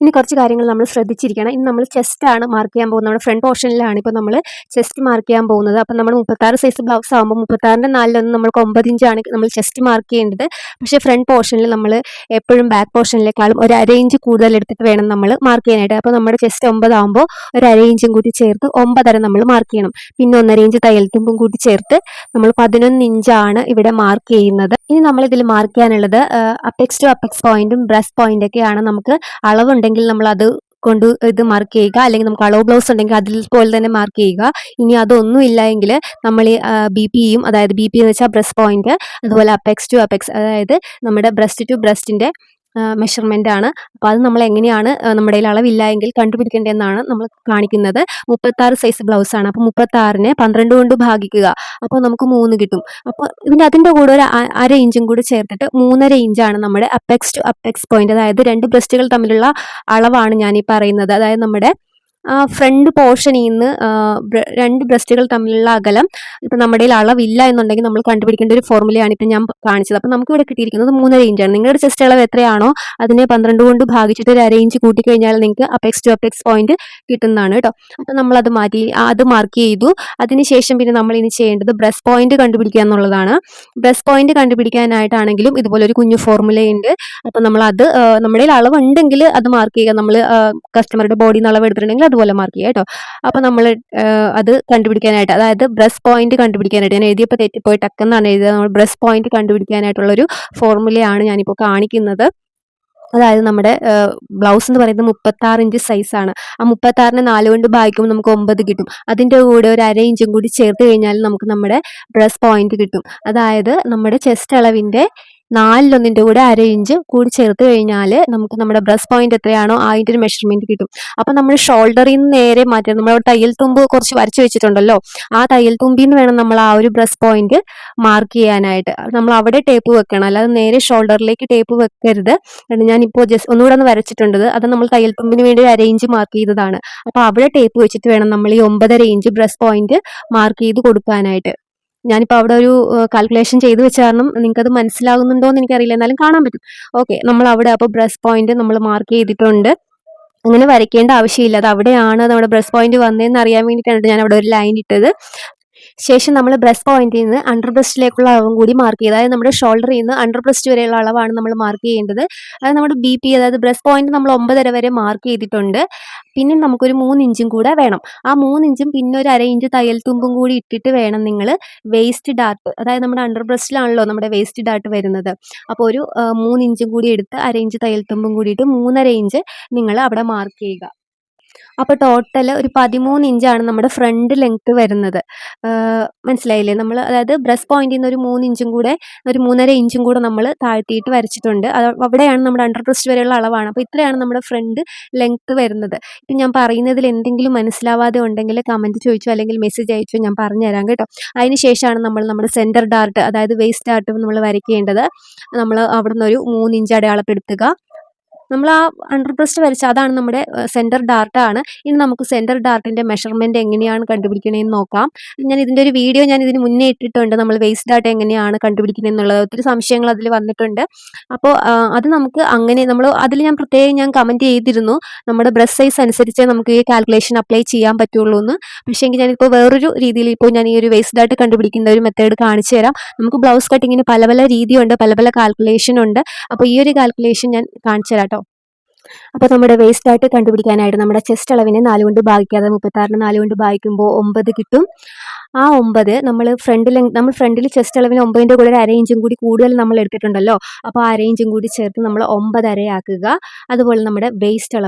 ഇനി കുറച്ച് കാര്യങ്ങൾ നമ്മൾ ശ്രദ്ധിച്ചിരിക്കണം. ഇനി നമ്മൾ ചെസ്റ്റാണ് മാർക്ക് ചെയ്യാൻ പോകുന്നത്. നമ്മുടെ ഫ്രണ്ട് പോർഷനിലാണ് ഇപ്പോൾ നമ്മൾ ചെസ്റ്റ് മാർക്ക് ചെയ്യാൻ പോകുന്നത്. അപ്പം നമ്മൾ 36 സൈസ് ബ്ലൗസ് ആകുമ്പോൾ 36ൻ്റെ 4 നമ്മൾക്ക് 9 ഇഞ്ചാണ് നമ്മൾ ചെസ്റ്റ് മാർക്ക് ചെയ്യേണ്ടത്. പക്ഷേ ഫ്രണ്ട് പോർഷനിൽ നമ്മൾ എപ്പോഴും ബാക്ക് പോർഷനിലേക്കാളും ഒരു അര ഇഞ്ച് കൂടുതൽ എടുത്തിട്ട് വേണം നമ്മൾ മാർക്ക് ചെയ്യാനായിട്ട്. അപ്പോൾ നമ്മുടെ ചെസ്റ്റ് 9 ആകുമ്പോൾ ഒരു അര ഇഞ്ചും കൂടി ചേർത്ത് 9.5 നമ്മൾ മാർക്ക് ചെയ്യണം. പിന്നെ 1.5 ഇഞ്ച് തയ്യൽ തുമ്പും കൂടി ചേർത്ത് നമ്മൾ 11 ഇഞ്ചാണ് ഇവിടെ മാർക്ക് ചെയ്യുന്നത്. ഇനി നമ്മൾ ഇതിൽ മാർക്ക് ചെയ്യാനുള്ളത് അപ്പെക്സ് ടു അപ്പെക്സ് പോയിന്റും ബ്രസ്റ്റ് പോയിന്റൊക്കെയാണ്. നമുക്ക് അളവുണ്ടെങ്കിൽ നമ്മൾ അത് കൊണ്ട് ഇത് മാർക്ക് ചെയ്യുക, അല്ലെങ്കിൽ നമുക്ക് അളവ് ബ്ലൗസ് ഉണ്ടെങ്കിൽ അതിൽ പോലെ തന്നെ മാർക്ക് ചെയ്യുക. ഇനി അതൊന്നും ഇല്ല എങ്കിൽ നമ്മൾ BPയും, അതായത് BP എന്ന് വെച്ചാൽ ബ്രസ്റ്റ് പോയിന്റ്, അതുപോലെ അപ്പെക്സ് ടു അപ്പെക്സ് അതായത് നമ്മുടെ ബ്രസ്റ്റ് ടു ബ്രസ്റ്റിൻ്റെ മെഷർമെൻ്റ് ആണ്. അപ്പോൾ അത് നമ്മൾ എങ്ങനെയാണ് നമ്മുടെ കയ്യിൽ അളവില്ല എങ്കിൽ കണ്ടുപിടിക്കേണ്ടതെന്നാണ് നമ്മൾ കാണിക്കുന്നത്. 36 സൈസ് ബ്ലൗസാണ്. അപ്പോൾ 36നെ 12 കൊണ്ട് ഭാഗിക്കുക. അപ്പോൾ നമുക്ക് 3 കിട്ടും. അപ്പോൾ അതിൻ്റെ കൂടെ ഒരു അര ഇഞ്ചും കൂടി ചേർത്തിട്ട് 3.5 ഇഞ്ചാണ് നമ്മുടെ അപ്പെക്സ് ടു അപ്പെക്സ് പോയിന്റ്, അതായത് 2 ബ്രസ്റ്റുകൾ തമ്മിലുള്ള അളവാണ് ഞാനീ പറയുന്നത്. അതായത് നമ്മുടെ ഫ്രണ്ട് പോർഷനിൽ നിന്ന് 2 ബ്രസ്റ്റുകൾ തമ്മിലുള്ള അകലം ഇപ്പം നമ്മുടെ കയ്യിൽ അളവില്ല എന്നുണ്ടെങ്കിൽ നമ്മൾ കണ്ടുപിടിക്കേണ്ട ഒരു ഫോർമുലയാണ് ഇപ്പം ഞാൻ കാണിച്ചത്. അപ്പം നമുക്ക് ഇവിടെ കിട്ടിയിരിക്കുന്നത് 3.5 ഇഞ്ചാണ്. നിങ്ങളുടെ ചെസ്റ്റ് അളവ് എത്രയാണോ അതിനെ 12 കൊണ്ട് ഭാഗിച്ചിട്ട് ഒരു അര ഇഞ്ച് കൂട്ടിക്കഴിഞ്ഞാൽ നിങ്ങൾക്ക് അപ്പെക്സ് ടു അപ്പെക്സ് പോയിന്റ് കിട്ടുന്നതാണ് കേട്ടോ. അപ്പം നമ്മളത് മാറ്റി അത് മാർക്ക് ചെയ്തു. അതിനുശേഷം പിന്നെ നമ്മൾ ഇനി ചെയ്യേണ്ടത് ബ്രസ്റ്റ് പോയിന്റ് കണ്ടുപിടിക്കുക എന്നുള്ളതാണ്. ബ്രസ്റ്റ് പോയിന്റ് കണ്ടുപിടിക്കാനായിട്ടാണെങ്കിലും ഇതുപോലെ ഒരു കുഞ്ഞു ഫോർമുലയുണ്ട്. അപ്പം നമ്മളത് നമ്മുടെ കയ്യിൽ അളവുണ്ടെങ്കിൽ അത് മാർക്ക് ചെയ്യുക. നമ്മൾ കസ്റ്റമറുടെ ബോഡിയിൽ നിന്ന് അളവ് എടുത്തിട്ടുണ്ടെങ്കിൽ അതുപോലെ മാർക്ക് ചെയ്യുക കേട്ടോ. അപ്പോൾ നമ്മൾ അത് കണ്ടുപിടിക്കാനായിട്ട്, അതായത് ബ്രസ്റ്റ് പോയിന്റ് കണ്ടുപിടിക്കാനായിട്ട്, ഞാൻ എഴുതിയപ്പോൾ തെറ്റിപ്പോയി ടക്കെന്നാണ് എഴുതിയത്. നമ്മൾ ബ്രസ്റ്റ് പോയിന്റ് കണ്ടുപിടിക്കാനായിട്ടുള്ളൊരു ഫോർമുലയാണ് ഞാനിപ്പോൾ കാണിക്കുന്നത്. അതായത് നമ്മുടെ ബ്ലൗസ് എന്ന് പറയുന്നത് 36 ഇഞ്ച് സൈസാണ്. ആ 36നെ 4 കൊണ്ട് ഭാഗിക്കുമ്പോൾ നമുക്ക് 9 കിട്ടും. അതിൻ്റെ കൂടെ ഒരു അര ഇഞ്ചും കൂടി ചേർത്ത് കഴിഞ്ഞാൽ നമുക്ക് നമ്മുടെ ബ്രസ്റ്റ് പോയിന്റ് കിട്ടും. അതായത് നമ്മുടെ ചെസ്റ്റ് അളവിൻ്റെ 4/1 കൂടെ അര ഇഞ്ച് കൂടി ചേർത്ത് കഴിഞ്ഞാൽ നമുക്ക് നമ്മുടെ ബ്രസ്റ്റ് പോയിന്റ് എത്രയാണോ അതിൻ്റെ ഒരു മെഷർമെൻറ്റ് കിട്ടും. അപ്പം നമ്മൾ ഷോൾഡറിൽ നിന്ന് നേരെ മാറ്റാം. നമ്മൾ തയ്യൽ തുമ്പ് കുറച്ച് വരച്ച് വെച്ചിട്ടുണ്ടല്ലോ, ആ തയ്യൽ തുമ്പിൽ നിന്ന് വേണം നമ്മൾ ആ ഒരു ബ്രസ്റ്റ് പോയിന്റ് മാർക്ക് ചെയ്യാനായിട്ട്. നമ്മൾ അവിടെ ടേപ്പ് വെക്കണം, അല്ലാതെ നേരെ ഷോൾഡറിലേക്ക് ടേപ്പ് വെക്കരുത്. ഞാനിപ്പോൾ ജസ്റ്റ് ഒന്നുകൂടെ ഒന്ന് വരച്ചിട്ടുണ്ട്. അത് നമ്മൾ തയ്യൽ തുമ്പിന് വേണ്ടി ഒരു അര ഇഞ്ച് മാർക്ക് ചെയ്തതാണ്. അപ്പോൾ അവിടെ ടേപ്പ് വെച്ചിട്ട് വേണം നമ്മൾ ഈ 9.5 ഇഞ്ച് ബ്രസ്റ്റ് പോയിന്റ് മാർക്ക് ചെയ്ത് കൊടുക്കാനായിട്ട്. ഞാനിപ്പോൾ അവിടെ ഒരു കാൽക്കുലേഷൻ ചെയ്ത് വെച്ച കാരണം നിങ്ങൾക്കത് മനസ്സിലാകുന്നുണ്ടോ എന്ന് എനിക്കറിയില്ല, എന്നാലും കാണാൻ പറ്റും. ഓക്കെ, നമ്മൾ അവിടെ അപ്പോൾ ബ്രസ്റ്റ് പോയിന്റ് നമ്മൾ മാർക്ക് ചെയ്തിട്ടുണ്ട്. അങ്ങനെ വരയ്ക്കേണ്ട ആവശ്യമില്ല, അത് അവിടെയാണ് നമ്മുടെ ബ്രസ്റ്റ് പോയിന്റ് വന്നതെന്ന് അറിയാൻ വേണ്ടിയിട്ടാണ് ഞാൻ അവിടെ ഒരു ലൈൻ ഇട്ടത്. ശേഷം നമ്മൾ ബ്രസ്റ്റ് പോയിന്റിൽ നിന്ന് അണ്ടർ ബ്രസ്റ്റിലേക്കുള്ള അളവും കൂടി മാർക്ക് ചെയ്ത്, അതായത് നമ്മുടെ ഷോൾഡറിൽ നിന്ന് അണ്ടർ ബ്രസ്റ്റ് വരെയുള്ള അളവാണ് നമ്മൾ മാർക്ക് ചെയ്യേണ്ടത്. അത് നമ്മുടെ BP, അതായത് ബ്രസ്റ്റ് പോയിന്റ് നമ്മൾ 9.5 വരെ മാർക്ക് ചെയ്തിട്ടുണ്ട്. പിന്നെ നമുക്കൊരു 3 ഇഞ്ചും കൂടെ വേണം. ആ 3 ഇഞ്ചും പിന്നെ ഒരു അര ഇഞ്ച് തയ്യൽ തുമ്പും കൂടി ഇട്ടിട്ട് വേണം നിങ്ങൾ വേസ്റ്റ് ഡാർട്ട്, അതായത് നമ്മുടെ അണ്ടർ ബ്രസ്റ്റിലാണല്ലോ നമ്മുടെ വേസ്റ്റ് ഡാർട്ട് വരുന്നത്. അപ്പോൾ ഒരു 3 ഇഞ്ചും കൂടി എടുത്ത് അര ഇഞ്ച് തയ്യൽ തുമ്പും കൂടിയിട്ട് 3.5 ഇഞ്ച് നിങ്ങൾ അവിടെ മാർക്ക് ചെയ്യുക. അപ്പോൾ ടോട്ടൽ ഒരു 13 ഇഞ്ചാണ് നമ്മുടെ ഫ്രണ്ട് ലെങ്ത്ത് വരുന്നത്. മനസ്സിലായില്ലേ? നമ്മൾ അതായത് ബ്രസ്റ്റ് പോയിന്റിൽ നിന്ന് ഒരു 3 ഇഞ്ചും കൂടെ, ഒരു 3.5 ഇഞ്ചും കൂടെ നമ്മൾ താഴ്ത്തിയിട്ട് വരച്ചിട്ടുണ്ട്. അത് അവിടെയാണ് നമ്മുടെ അണ്ടർ ബ്രസ്റ്റ് വരെയുള്ള അളവാണ്. അപ്പോൾ ഇത്രയാണ് നമ്മുടെ ഫ്രണ്ട് ലെങ്ത്ത് വരുന്നത്. ഇപ്പം ഞാൻ പറയുന്നതിൽ എന്തെങ്കിലും മനസ്സിലാവാതെ ഉണ്ടെങ്കിൽ കമൻറ്റ് ചോദിച്ചോ അല്ലെങ്കിൽ മെസ്സേജ് അയച്ചോ, ഞാൻ പറഞ്ഞുതരാം കേട്ടോ. അതിന് ശേഷമാണ് നമ്മൾ നമ്മുടെ സെൻറ്റർ ഡാർട്ട്, അതായത് വേസ്റ്റ് ഡാർട്ട് നമ്മൾ വരയ്ക്കേണ്ടത്. നമ്മൾ അവിടെ നിന്ന് ഒരു 3 ഇഞ്ച് അടയാളപ്പെടുത്തുക. നമ്മൾ ആ അണ്ടർ ബ്രസ്റ്റ് വരച്ച അതാണ് നമ്മുടെ സെൻറ്റർ ഡാർട്ടാണ്. ഇനി നമുക്ക് സെൻറ്റർ ഡാർട്ടിൻ്റെ മെഷർമെൻറ്റ് എങ്ങനെയാണ് കണ്ടുപിടിക്കണതെന്ന് നോക്കാം. ഞാൻ ഇതിൻ്റെ ഒരു വീഡിയോ ഞാൻ ഇതിന് മുന്നേ ഇട്ടിട്ടുണ്ട്, നമ്മൾ വേസ്റ്റ് ഡാർട്ട് എങ്ങനെയാണ് കണ്ടുപിടിക്കുന്നത് എന്നുള്ളത്. ഒത്തിരി സംശയങ്ങൾ അതിൽ വന്നിട്ടുണ്ട്. അപ്പോൾ അത് നമുക്ക് അങ്ങനെ നമ്മൾ അതിൽ ഞാൻ പ്രത്യേകം കമൻറ്റ് ചെയ്തിരുന്നു, നമ്മുടെ ബ്രസ്റ്റ് സൈസ് അനുസരിച്ച് നമുക്ക് ഈ കാൽക്കുലേഷൻ അപ്ലൈ ചെയ്യാൻ പറ്റുള്ളൂ എന്ന്. പക്ഷേ എങ്കിൽ ഞാനിപ്പോൾ വേറൊരു രീതിയിൽ ഇപ്പോൾ ഞാൻ ഈ ഒരു വേസ്റ്റ് ഡാർട്ട് കണ്ടുപിടിക്കുന്ന ഒരു മെത്തേഡ് കാണിച്ചു തരാം. നമുക്ക് ബ്ലൗസ് കട്ടിങ്ങിന് പല പല രീതിയുണ്ട്, പല പല കാൽക്കുലേഷൻ ഉണ്ട്. അപ്പോൾ ഈ ഒരു കാൽക്കുലേഷൻ ഞാൻ കാണിച്ചു തരാം കേട്ടോ. അപ്പോൾ നമ്മുടെ വേസ്റ്റ് ഡാർട്ട് കണ്ടുപിടിക്കാനായിട്ട് നമ്മുടെ ചെസ്റ്റ് അളവിനെ 4 കൊണ്ട് ഭാഗിക്കാതെ 36നെ 4 കൊണ്ട് ഭാഗിക്കുമ്പോൾ 9 കിട്ടും. ആ 9 നമ്മൾ ഫ്രണ്ടിൽ ചെസ്റ്റ് അളവിന് 9ൻ്റെ കൂടെ ഒരു അര ഇഞ്ചും കൂടി കൂടുതൽ നമ്മൾ എടുത്തിട്ടുണ്ടല്ലോ. അപ്പോൾ ആ അര ഇഞ്ചും കൂടി ചേർത്ത് നമ്മൾ 9.5 ആക്കുക. അതുപോലെ നമ്മുടെ വേസ്റ്റ്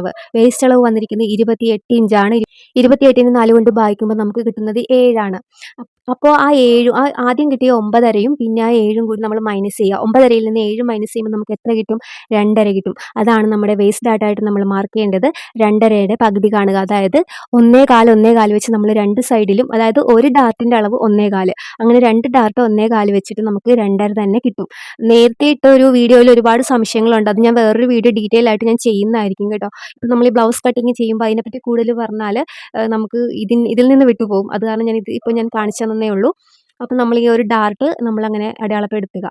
അളവ് വന്നിരിക്കുന്നത് 28 ഇഞ്ചാണ്. 28നെ 4 കൊണ്ട് ഭാഗിക്കുമ്പോൾ നമുക്ക് കിട്ടുന്നത് 7 ആണ്. അപ്പോൾ ആ 7 ആദ്യം കിട്ടിയ 9.5യും പിന്നെ ആ 7ഉം കൂടി നമ്മൾ മൈനസ് ചെയ്യുക. 9.5യിൽ നിന്ന് 7 മൈനസ് ചെയ്യുമ്പോൾ നമുക്ക് എത്ര കിട്ടും? 2.5 കിട്ടും. അതാണ് നമ്മുടെ വേസ്റ്റ് ഡാർട്ടായിട്ട് നമ്മൾ മാർക്ക് ചെയ്യേണ്ടത്. 2.5യുടെ പകുതി കാണുക, അതായത് 1.25 വെച്ച് നമ്മൾ രണ്ട് സൈഡിലും, അതായത് ഒരു ഡാർട്ടിൻ്റെ അളവ് 1.25, അങ്ങനെ 2 ഡാർട്ട് 1.25 വെച്ചിട്ട് നമുക്ക് 2.5 തന്നെ കിട്ടും. നേരത്തെ ഇട്ട ഒരു വീഡിയോയിൽ ഒരുപാട് സംശയങ്ങളുണ്ട്, അത് ഞാൻ വേറൊരു വീഡിയോ ഡീറ്റെയിൽ ആയിട്ട് ഞാൻ ചെയ്യുന്നതായിരിക്കും കേട്ടോ. ഇപ്പം നമ്മൾ ഈ ബ്ലൗസ് കട്ടിങ് ചെയ്യുമ്പോൾ അതിനെപ്പറ്റി കൂടുതൽ പറഞ്ഞാൽ നമുക്ക് ഇതിൽ നിന്ന് വിട്ടുപോകും. അത് കാരണം ഇപ്പോൾ ഞാൻ കാണിച്ചു തന്നേ ഉള്ളൂ. അപ്പം നമ്മൾ ഈ ഒരു ഡാർട്ട് നമ്മളങ്ങനെ അടയാളപ്പെടുത്തുക.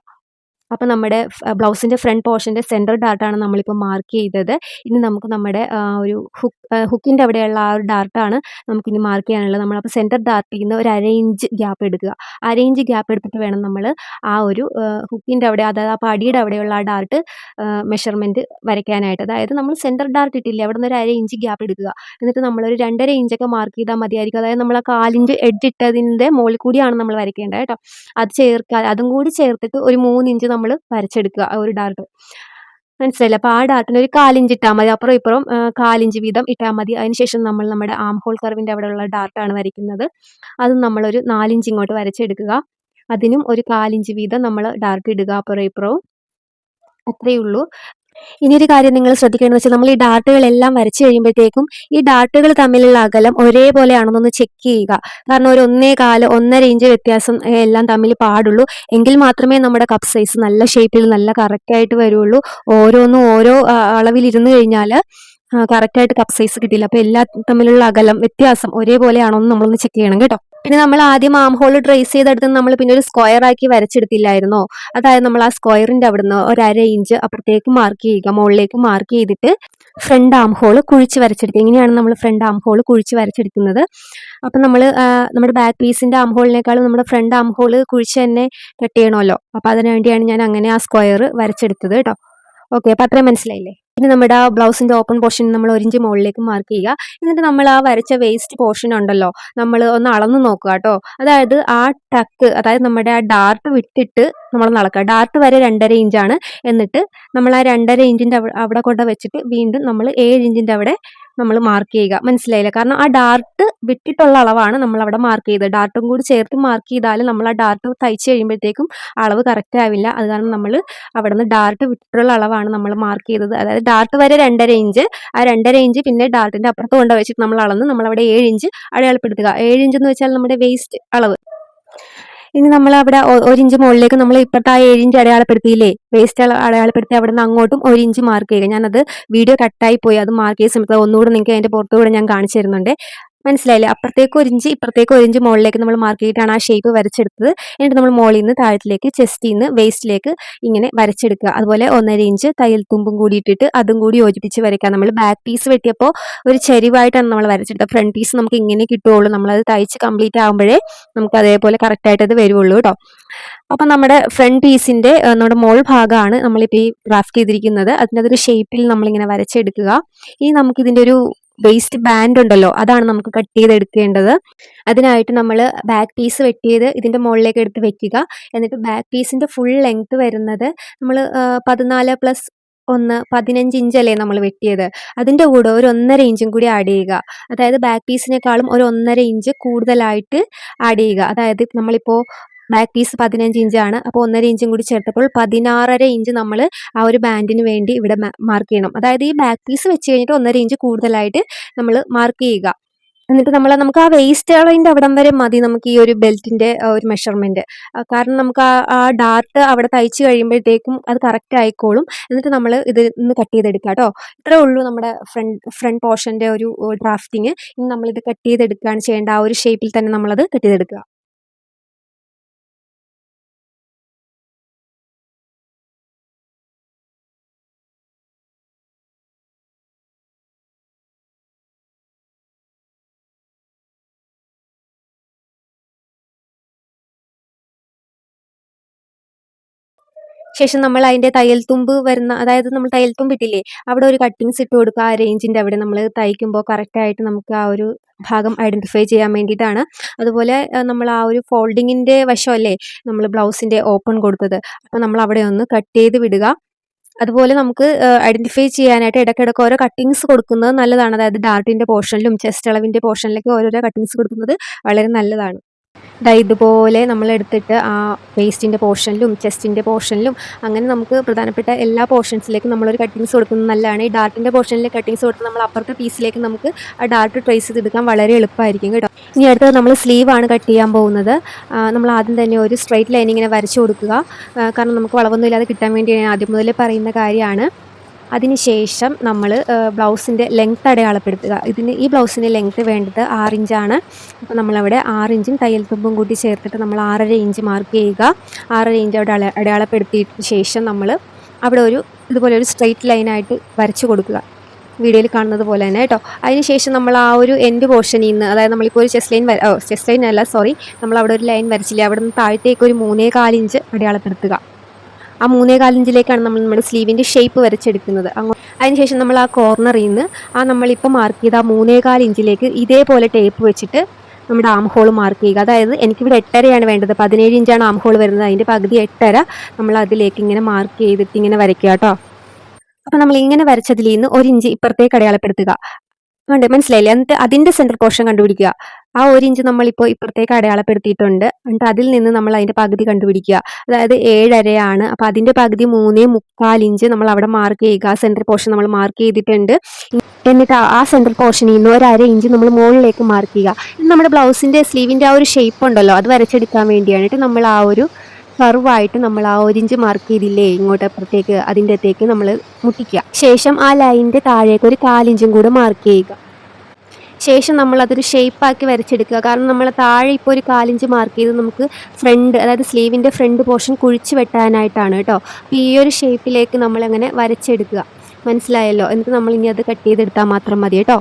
അപ്പോൾ നമ്മുടെ ബ്ലൗസിൻ്റെ ഫ്രണ്ട് പോർഷൻ്റെ സെൻറ്റർ ഡാർട്ടാണ് നമ്മളിപ്പോൾ മാർക്ക് ചെയ്തത്. ഇനി നമുക്ക് നമ്മുടെ ഒരു ഹുക്കിൻ്റെ അവിടെയുള്ള ആ ഒരു ഡാർട്ടാണ് നമുക്കിനി മാർക്ക് ചെയ്യാനുള്ളത്. നമ്മളപ്പോൾ സെൻറ്റർ ഡാർട്ടിൽ നിന്ന് ഒരു 1/2 ഇഞ്ച് ഗ്യാപ്പ് എടുക്കുക. 1/2 ഇഞ്ച് ഗ്യാപ്പ് എടുത്തിട്ട് വേണം നമ്മൾ ആ ഒരു ഹുക്കിൻ്റെ അവിടെ, അതായത് ആ പടിയുടെ അവിടെയുള്ള ആ ഡാർട്ട് മെഷർമെൻറ്റ് വരയ്ക്കാനായിട്ട്. അതായത് നമ്മൾ സെൻറ്റർ ഡാർട്ട് ഇട്ടില്ലേ, അവിടെ നിന്ന് ഒരു 1/2 ഇഞ്ച് ഗ്യാപ്പ് എടുക്കുക. എന്നിട്ട് നമ്മളൊരു 2.5 ഇഞ്ചൊക്കെ മാർക്ക് ചെയ്താൽ മതിയായിരിക്കും. അതായത് നമ്മൾ ആ 1/4 ഇഞ്ച് എഡ്ജ് ഇട്ടതിൻ്റെ മുകളിൽ കൂടിയാണ് നമ്മൾ വരയ്ക്കേണ്ടത് കേട്ടോ. അതും കൂടി ചേർത്തിട്ട് ഒരു 3 ഇഞ്ച് നമ്മൾ വരച്ചെടുക്കുക ആ ഒരു ഡാർട്ട്. മനസ്സിലായില്ലേ? അപ്പോൾ ആ ഡാർട്ടിന് ഒരു 1/4 ഇഞ്ച് ഇട്ടാൽ മതി. അപ്പുറം ഇപ്പുറം 1/4 ഇഞ്ച് വീതം ഇട്ടാൽ മതി. അതിനുശേഷം നമ്മൾ നമ്മുടെ ആം ഹോൾ കർവിൻ്റെ അവിടെയുള്ള ഡാർട്ടാണ് വരയ്ക്കുന്നത്. അതും നമ്മളൊരു 4 ഇഞ്ച് ഇങ്ങോട്ട് വരച്ചെടുക്കുക. അതിനും ഒരു 1/4 ഇഞ്ച് വീതം നമ്മൾ ഡാർട്ട് ഇടുക അപ്പുറം ഇപ്പുറവും. അത്രയേ ഉള്ളൂ. ഇനിയൊരു കാര്യം നിങ്ങൾ ശ്രദ്ധിക്കേണ്ടതെന്ന് വെച്ചാൽ, നമ്മൾ ഈ ഡാർട്ടുകളെല്ലാം വരച്ച് കഴിയുമ്പോഴത്തേക്കും ഈ ഡാർട്ടുകൾ തമ്മിലുള്ള അകലം ഒരേപോലെ ആണെന്നൊന്ന് ചെക്ക് ചെയ്യുക. കാരണം ഒരു 1.25 1.5 ഇഞ്ച് വ്യത്യാസം എല്ലാം തമ്മിൽ പാടുള്ളൂ. എങ്കിൽ മാത്രമേ നമ്മുടെ കപ്പ് സൈസ് നല്ല ഷേപ്പിൽ നല്ല കറക്റ്റായിട്ട് വരുള്ളൂ. ഓരോന്നും ഓരോ അളവിൽ ഇരുന്ന് കഴിഞ്ഞാൽ കറക്റ്റായിട്ട് കപ്പ് സൈസ് കിട്ടില്ല. അപ്പോൾ എല്ലാ തമ്മിലുള്ള അകലം വ്യത്യാസം ഒരേപോലെയാണോ എന്ന് നമ്മളൊന്ന് ചെക്ക് ചെയ്യണം കേട്ടോ. പിന്നെ നമ്മൾ ആദ്യം ആം ഹോൾ ട്രേസ് ചെയ്തെടുത്ത് നമ്മൾ പിന്നെ ഒരു സ്ക്വയർ ആക്കി വരച്ചെടുത്തില്ലായിരുന്നോ? അതായത് നമ്മൾ ആ സ്ക്വയറിൻ്റെ അവിടുന്ന് ഒരു 1/2 ഇഞ്ച് അപ്പുറത്തേക്ക് മാർക്ക് ചെയ്യുക, മുകളിലേക്ക് മാർക്ക് ചെയ്തിട്ട് ഫ്രണ്ട് ആം ഹോൾ കുഴിച്ച് വരച്ചെടുക്കുക. ഇങ്ങനെയാണ് നമ്മൾ ഫ്രണ്ട് ആം ഹോൾ കുഴിച്ച് വരച്ചെടുക്കുന്നത്. അപ്പം നമ്മൾ നമ്മുടെ ബാക്ക് പീസിൻ്റെ ആം ഹോളിനേക്കാളും നമ്മുടെ ഫ്രണ്ട് ആം ഹോൾ കുഴിച്ച് തന്നെ കട്ട് ചെയ്യണമല്ലോ. അപ്പോൾ അതിനു വേണ്ടിയാണ് ഞാൻ അങ്ങനെ ആ സ്ക്വയർ വരച്ചെടുത്തത് കേട്ടോ. ഓക്കെ, അപ്പോൾ അത്രയും മനസ്സിലായില്ലേ? പിന്നെ നമ്മുടെ ആ ബ്ലൗസിൻ്റെ ഓപ്പൺ പോർഷൻ നമ്മൾ 1 ഇഞ്ച് മുകളിലേക്ക് മാർക്ക് ചെയ്യുക. എന്നിട്ട് നമ്മൾ ആ വരച്ച വേസ്റ്റ് പോർഷൻ ഉണ്ടല്ലോ, നമ്മൾ ഒന്ന് അളന്ന് നോക്കുക കേട്ടോ. അതായത് ആ ടക്ക്, അതായത് നമ്മുടെ ആ ഡാർട്ട് വിട്ടിട്ട് നമ്മൾ അളക്കുക. ഡാർട്ട് വരെ 2.5 ഇഞ്ചാണ്. എന്നിട്ട് നമ്മൾ ആ 2.5 ഇഞ്ചിൻ്റെ അവിടെ കൊണ്ട് വെച്ചിട്ട് വീണ്ടും നമ്മൾ 7 ഇഞ്ചിൻ്റെ അവിടെ നമ്മൾ മാർക്ക് ചെയ്യുക. മനസ്സിലായില്ല? കാരണം ആ ഡാർട്ട് വിട്ടിട്ടുള്ള അളവാണ് നമ്മൾ അവിടെ മാർക്ക് ചെയ്തത്. ഡാർട്ടും കൂടി ചേർത്ത് മാർക്ക് ചെയ്താൽ നമ്മൾ ആ ഡാർട്ട് തയ്ച്ച് കഴിയുമ്പോഴത്തേക്കും അളവ് കറക്റ്റ് ആവില്ല. അത് കാരണം നമ്മൾ അവിടെ നിന്ന് ഡാർട്ട് വിട്ടിട്ടുള്ള അളവാണ് നമ്മൾ മാർക്ക് ചെയ്തത്. അതായത് ഡാർട്ട് വരെ 2.5 ഇഞ്ച്, ആ 2.5 ഇഞ്ച് പിന്നെ ഡാർട്ടിൻ്റെ അപ്പുറത്ത് കൊണ്ട് വെച്ചിട്ട് നമ്മൾ അളന്ന് നമ്മളവിടെ 7 ഇഞ്ച് അടയാളപ്പെടുത്തുക. 7 ഇഞ്ച് എന്ന് വെച്ചാൽ നമ്മുടെ വേസ്റ്റ് അളവ്. ഇനി നമ്മൾ അവിടെ 1 ഇഞ്ച് മുകളിലേക്ക് നമ്മൾ ഇപ്പോഴത്തെ ആ 7 ഇഞ്ച് അടയാളപ്പെടുത്തിയില്ലേ, വേസ്റ്റ് അടയാളപ്പെടുത്തി അവിടെ നിന്ന് അങ്ങോട്ടും 1 ഇഞ്ച് മാർക്ക് ചെയ്യുക. ഞാനത് വീഡിയോ കട്ടായി പോയി, അത് മാർക്ക് ചെയ്ത സമയത്ത് ഒന്നുകൂടെ നിങ്ങൾക്ക് അതിൻ്റെ പുറത്തുകൂടെ ഞാൻ കാണിച്ചു തരുന്നുണ്ട്. മനസ്സിലായില്ലേ? അപ്പുറത്തേക്ക് 1 ഇഞ്ച് ഇപ്പുറത്തേക്ക് 1 ഇഞ്ച് മുകളിലേക്ക് നമ്മൾ മാർക്ക് ചെയ്തിട്ടാണ് ആ ഷേപ്പ് വരച്ചെടുത്തത്. എന്നിട്ട് നമ്മൾ മുകളിൽ നിന്ന് താഴത്തിലേക്ക്, ചെസ്റ്റിൽ നിന്ന് വേസ്റ്റിലേക്ക് ഇങ്ങനെ വരച്ചെടുക്കുക. അതുപോലെ 1.5 ഇഞ്ച് തയ്യൽ തുമ്പും കൂടി ഇട്ടിട്ട് അതും കൂടി യോജിപ്പിച്ച് വരയ്ക്കുക. നമ്മൾ ബാക്ക് പീസ് വെട്ടിയപ്പോൾ ഒരു ചെരിവായിട്ടാണ് നമ്മൾ വരച്ചെടുത്തത്. ഫ്രണ്ട് പീസ് നമുക്ക് ഇങ്ങനെ കിട്ടുകയുള്ളൂ. നമ്മളത് തയ്ച്ച് കംപ്ലീറ്റ് ആകുമ്പോഴേ നമുക്ക് അതേപോലെ കറക്റ്റായിട്ട് അത് വരുള്ളൂ കേട്ടോ. അപ്പം നമ്മുടെ ഫ്രണ്ട് പീസിൻ്റെ നമ്മുടെ മോൾ ഭാഗമാണ് നമ്മളിപ്പോൾ ഈ ഗ്രാഫ്റ്റ് ചെയ്തിരിക്കുന്നത്. അതിൻ്റെ അതൊരു ഷേപ്പിൽ നമ്മളിങ്ങനെ വരച്ചെടുക്കുക. ഇനി നമുക്കിതിൻ്റെ ഒരു വേസ്റ്റ് ബാൻഡ് ഉണ്ടല്ലോ, അതാണ് നമുക്ക് കട്ട് ചെയ്തെടുക്കേണ്ടത്. അതിനായിട്ട് നമ്മൾ ബാക്ക് പീസ് വെട്ടിയത് ഇതിൻ്റെ മുകളിലേക്ക് എടുത്ത് വെക്കുക. എന്നിട്ട് ബാക്ക് പീസിൻ്റെ ഫുൾ ലെങ്ത് വരുന്നത് നമ്മൾ 14+1 15 ഇഞ്ചല്ലേ നമ്മൾ വെട്ടിയത്. അതിൻ്റെ കൂടെ ഒരു 1.5 ഇഞ്ചും കൂടി ആഡ് ചെയ്യുക. അതായത് ബാക്ക് പീസിനേക്കാളും ഒരു 1.5 ഇഞ്ച് കൂടുതലായിട്ട് ആഡ് ചെയ്യുക. അതായത് നമ്മളിപ്പോൾ ബാക്ക് പീസ് 15 ഇഞ്ചാണ്. അപ്പോൾ 1.5 ഇഞ്ചും കൂടി ചേർത്തപ്പോൾ 16.5 ഇഞ്ച് നമ്മൾ ആ ഒരു ബാൻഡിന് വേണ്ടി ഇവിടെ മാർക്ക് ചെയ്യണം. അതായത് ഈ ബാക്ക് പീസ് വെച്ച് കഴിഞ്ഞിട്ട് 1.5 ഇഞ്ച് കൂടുതലായിട്ട് നമ്മൾ മാർക്ക് ചെയ്യുക. എന്നിട്ട് നമുക്ക് ആ വേസ്റ്റ് അളവിൻ്റെ അവിടം വരെ മതി നമുക്ക് ഈ ഒരു ബെൽറ്റിൻ്റെ ഒരു മെഷർമെൻറ്റ്. കാരണം നമുക്ക് ആ ഡാർട്ട് അവിടെ തയ്ച്ച് കഴിയുമ്പോഴത്തേക്കും അത് കറക്റ്റ് ആയിക്കോളും. എന്നിട്ട് നമ്മൾ ഇത് ഒന്ന് കട്ട് ചെയ്തെടുക്കുക കേട്ടോ. ഇത്രേ ഉള്ളൂ നമ്മുടെ ഫ്രണ്ട് പോർഷൻ്റെ ഒരു ഡ്രാഫ്റ്റിങ്. ഇനി നമ്മളിത് കട്ട് ചെയ്തെടുക്കുകയാണ് ചെയ്യേണ്ട. ആ ഒരു ഷേപ്പിൽ തന്നെ നമ്മളത് കട്ട് ചെയ്തെടുക്കുക. ശേഷം നമ്മൾ അതിൻ്റെ തയ്യൽ തുമ്പ് വരുന്ന, അതായത് നമ്മൾ തയ്യൽ തുമ്പ് ഇട്ടില്ലേ, അവിടെ ഒരു കട്ടിങ്സ് ഇട്ട് കൊടുക്കുക. ആ റേഞ്ചിൻ്റെ അവിടെ നമ്മൾ തയ്ക്കുമ്പോൾ കറക്റ്റായിട്ട് നമുക്ക് ആ ഒരു ഭാഗം ഐഡൻറ്റിഫൈ ചെയ്യാൻ വേണ്ടിയിട്ടാണ്. അതുപോലെ നമ്മൾ ആ ഒരു ഫോൾഡിങ്ങിൻ്റെ വശമല്ലേ നമ്മൾ ബ്ലൗസിൻ്റെ ഓപ്പൺ കൊടുത്തത്, അപ്പോൾ നമ്മൾ അവിടെ ഒന്ന് കട്ട് ചെയ്ത് വിടുക. അതുപോലെ നമുക്ക് ഐഡൻറ്റിഫൈ ചെയ്യാനായിട്ട് ഇടയ്ക്കിടയ്ക്ക് ഓരോ കട്ടിങ്സ് കൊടുക്കുന്നത് നല്ലതാണ്. അതായത് ഡാർട്ടിൻ്റെ പോർഷനിലും ചെസ്റ്റ് അളവിൻ്റെ പോർഷനിലൊക്കെ ഓരോരോ കട്ടിങ്സ് കൊടുക്കുന്നത് വളരെ നല്ലതാണ്. ഇതുപോലെ നമ്മൾ എടുത്തിട്ട് ആ വേസ്റ്റിൻ്റെ പോർഷനിലും ചെസ്റ്റിൻ്റെ പോർഷനിലും അങ്ങനെ നമുക്ക് പ്രധാനപ്പെട്ട എല്ലാ പോർഷൻസിലേക്കും നമ്മളൊരു കട്ടിങ്സ് കൊടുക്കുന്നത് നല്ലതാണ്. ഈ ഡാർട്ടിൻ്റെ പോർഷനിൽ കട്ടിങ്സ് കൊടുത്ത് നമ്മൾ അപ്പുറത്തെ പീസിലേക്ക് നമുക്ക് ആ ഡാർട്ട് ട്രേസ് ചെയ്തെടുക്കാൻ വളരെ എളുപ്പമായിരിക്കും കേട്ടോ. ഇനി അടുത്തത് നമ്മൾ സ്ലീവാണ് കട്ട് ചെയ്യാൻ പോകുന്നത്. നമ്മൾ ആദ്യം തന്നെ ഒരു സ്ട്രൈറ്റ് ലൈൻ ഇങ്ങനെ വരച്ചു കൊടുക്കുക. കാരണം നമുക്ക് വളവൊന്നും ഇല്ലാതെ കിട്ടാൻ വേണ്ടി ഞാൻ ആദ്യം മുതലേ പറയുന്ന കാര്യമാണ്. അതിനുശേഷം നമ്മൾ ബ്ലൗസിൻ്റെ ലെങ്ത്ത് അടയാളപ്പെടുത്തുക. ഈ ബ്ലൗസിൻ്റെ ലെങ്ത്ത് വേണ്ടത് 6 ഇഞ്ചാണ്. അപ്പോൾ നമ്മളവിടെ 6 ഇഞ്ചും തയ്യൽ തുമ്പും കൂട്ടി ചേർത്തിട്ട് നമ്മൾ 6.5 ഇഞ്ച് മാർക്ക് ചെയ്യുക. 6.5 ഇഞ്ച് അവിടെ അടയാളപ്പെടുത്തിയതിന് ശേഷം നമ്മൾ അവിടെ ഇതുപോലെ ഒരു സ്ട്രെയിറ്റ് ലൈനായിട്ട് വരച്ച് കൊടുക്കുക, വീഡിയോയിൽ കാണുന്നത് പോലെ തന്നെ കേട്ടോ. അതിനുശേഷം നമ്മൾ ആ ഒരു എൻഡ് പോർഷനിൽ നിന്ന്, അതായത് നമ്മളിപ്പോൾ ഒരു ചെസ്റ്റ് ലൈൻ അല്ല, സോറി, നമ്മളവിടെ ഒരു ലൈൻ വരച്ചില്ലേ, അവിടെ നിന്ന് താഴത്തേക്ക് ഒരു 3.25 ഇഞ്ച് അടയാളപ്പെടുത്തുക. ആ 3.25 ഇഞ്ചിലേക്കാണ് നമ്മൾ നമ്മുടെ സ്ലീവിൻ്റെ ഷേപ്പ് വരച്ചെടുക്കുന്നത്. അതിനുശേഷം നമ്മൾ ആ കോർണറിൽ നിന്ന് നമ്മളിപ്പോൾ മാർക്ക് ചെയ്ത ആ 3.25 ഇഞ്ചിലേക്ക് ഇതേപോലെ ടേപ്പ് വെച്ചിട്ട് നമ്മുടെ ആം ഹോൾ മാർക്ക് ചെയ്യുക. അതായത് എനിക്കിവിടെ 8.5 വേണ്ടത്, 17 ഇഞ്ചാണ് ആം ഹോൾ വരുന്നത്, അതിൻ്റെ പകുതി 8.5 നമ്മൾ അതിലേക്ക് ഇങ്ങനെ മാർക്ക് ചെയ്തിട്ട് ഇങ്ങനെ വരയ്ക്കുക കേട്ടോ. അപ്പോൾ നമ്മൾ ഇങ്ങനെ വരച്ചതിൽ നിന്ന് 1 ഇഞ്ച് ഇപ്പുറത്തേക്ക് അടയാളപ്പെടുത്തുക. മനസ്സിലായില്ലേ? എന്നിട്ട് അതിൻ്റെ സെൻറ്റർ പോർഷൻ കണ്ടുപിടിക്കുക. ആ 1 ഇഞ്ച് നമ്മളിപ്പോൾ ഇപ്പുറത്തേക്ക് അടയാളപ്പെടുത്തിയിട്ടുണ്ട്. എന്നിട്ട് അതിൽ നിന്ന് നമ്മൾ അതിൻ്റെ പകുതി കണ്ടുപിടിക്കുക. അതായത് 7.5 അപ്പോൾ അതിൻ്റെ പകുതി 3.25 ഇഞ്ച് നമ്മൾ അവിടെ മാർക്ക് ചെയ്യുക. സെൻറ്റർ പോർഷൻ നമ്മൾ മാർക്ക് ചെയ്തിട്ടുണ്ട്. എന്നിട്ട് ആ സെൻറ്റർ പോർഷനിൽ നിന്ന് 1.5 ഇഞ്ച് നമ്മൾ മുകളിലേക്ക് മാർക്ക് ചെയ്യുക. നമ്മുടെ ബ്ലൗസിൻ്റെ സ്ലീവിൻ്റെ ആ ഒരു ഷേപ്പ് ഉണ്ടല്ലോ, അത് വരച്ചെടുക്കാൻ വേണ്ടിയാണ് നമ്മൾ ആ ഒരു കർവായിട്ട് നമ്മൾ ആ 1 ഇഞ്ച് മാർക്ക് ചെയ്തില്ലേ ഇങ്ങോട്ട് അപ്പുറത്തേക്ക്, അതിൻ്റെ അകത്തേക്ക് നമ്മൾ മുട്ടിക്കുക. ശേഷം ആ ലൈനിൻ്റെ താഴേക്ക് ഒരു 4 ഇഞ്ചും കൂടെ മാർക്ക് ചെയ്യുക. ശേഷം നമ്മളതൊരു ഷേപ്പാക്കി വരച്ചെടുക്കുക. കാരണം നമ്മൾ താഴെ ഇപ്പോൾ ഒരു 4 ഇഞ്ച് മാർക്ക് ചെയ്ത് നമുക്ക് അതായത് സ്ലീവിൻ്റെ ഫ്രണ്ട് പോർഷൻ കുഴിച്ച് വെട്ടാനായിട്ടാണ് കേട്ടോ. അപ്പോൾ ഈ ഒരു ഷേപ്പിലേക്ക് നമ്മളങ്ങനെ വരച്ചെടുക്കുക. മനസ്സിലായല്ലോ? എന്നിട്ട് നമ്മളിനി അത് കട്ട് ചെയ്തെടുത്താൽ മാത്രം മതി കേട്ടോ.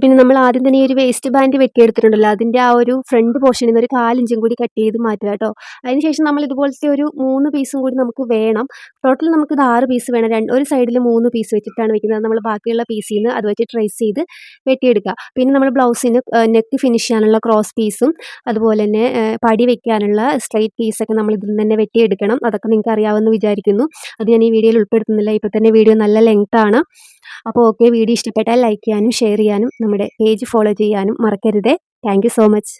പിന്നെ നമ്മൾ ആദ്യം തന്നെ ഈ ഒരു വേസ്റ്റ് ബാൻഡ് വെട്ടിയെടുത്തിട്ടുണ്ടല്ലോ, അതിൻ്റെ ആ ഒരു ഫ്രണ്ട് പോർഷനിൽ നിന്ന് ഒരു 4 ഇഞ്ചും കൂടി കട്ട് ചെയ്ത് മാറ്റുക കേട്ടോ. അതിനുശേഷം നമ്മൾ ഇതുപോലത്തെ ഒരു 3 പീസും കൂടി നമുക്ക് വേണം. ടോട്ടൽ നമുക്കിത് 6 പീസ് വേണം. ഒരു സൈഡിൽ 3 പീസ് വെച്ചിട്ടാണ് വെക്കുന്നത്. നമ്മൾ ബാക്കിയുള്ള പീസിൽ നിന്ന് അത് വെച്ച് ട്രേസ് ചെയ്ത് വെട്ടിയെടുക്കുക. പിന്നെ നമ്മൾ ബ്ലൗസിന് നെക്ക് ഫിനിഷ് ചെയ്യാനുള്ള ക്രോസ് പീസും അതുപോലെ തന്നെ പടി വെക്കാനുള്ള സ്ട്രൈറ്റ് പീസൊക്കെ നമ്മൾ ഇതിൽ നിന്ന് തന്നെ വെട്ടിയെടുക്കണം. അതൊക്കെ നിങ്ങൾക്ക് അറിയാമെന്ന് വിചാരിക്കുന്നു. അത് ഞാൻ ഈ വീഡിയോയിൽ ഉൾപ്പെടുത്തുന്നില്ല. ഇപ്പോൾ തന്നെ വീഡിയോ നല്ല ലെങ്ത്താണ്. അപ്പോൾ ഓക്കെ, വീഡിയോ ഇഷ്ടപ്പെട്ടാൽ ലൈക്ക് ചെയ്യാനും ഷെയർ ചെയ്യാനും നമ്മുടെ പേജ് ഫോളോ ചെയ്യാനും മറക്കരുതേ. Thank you so much.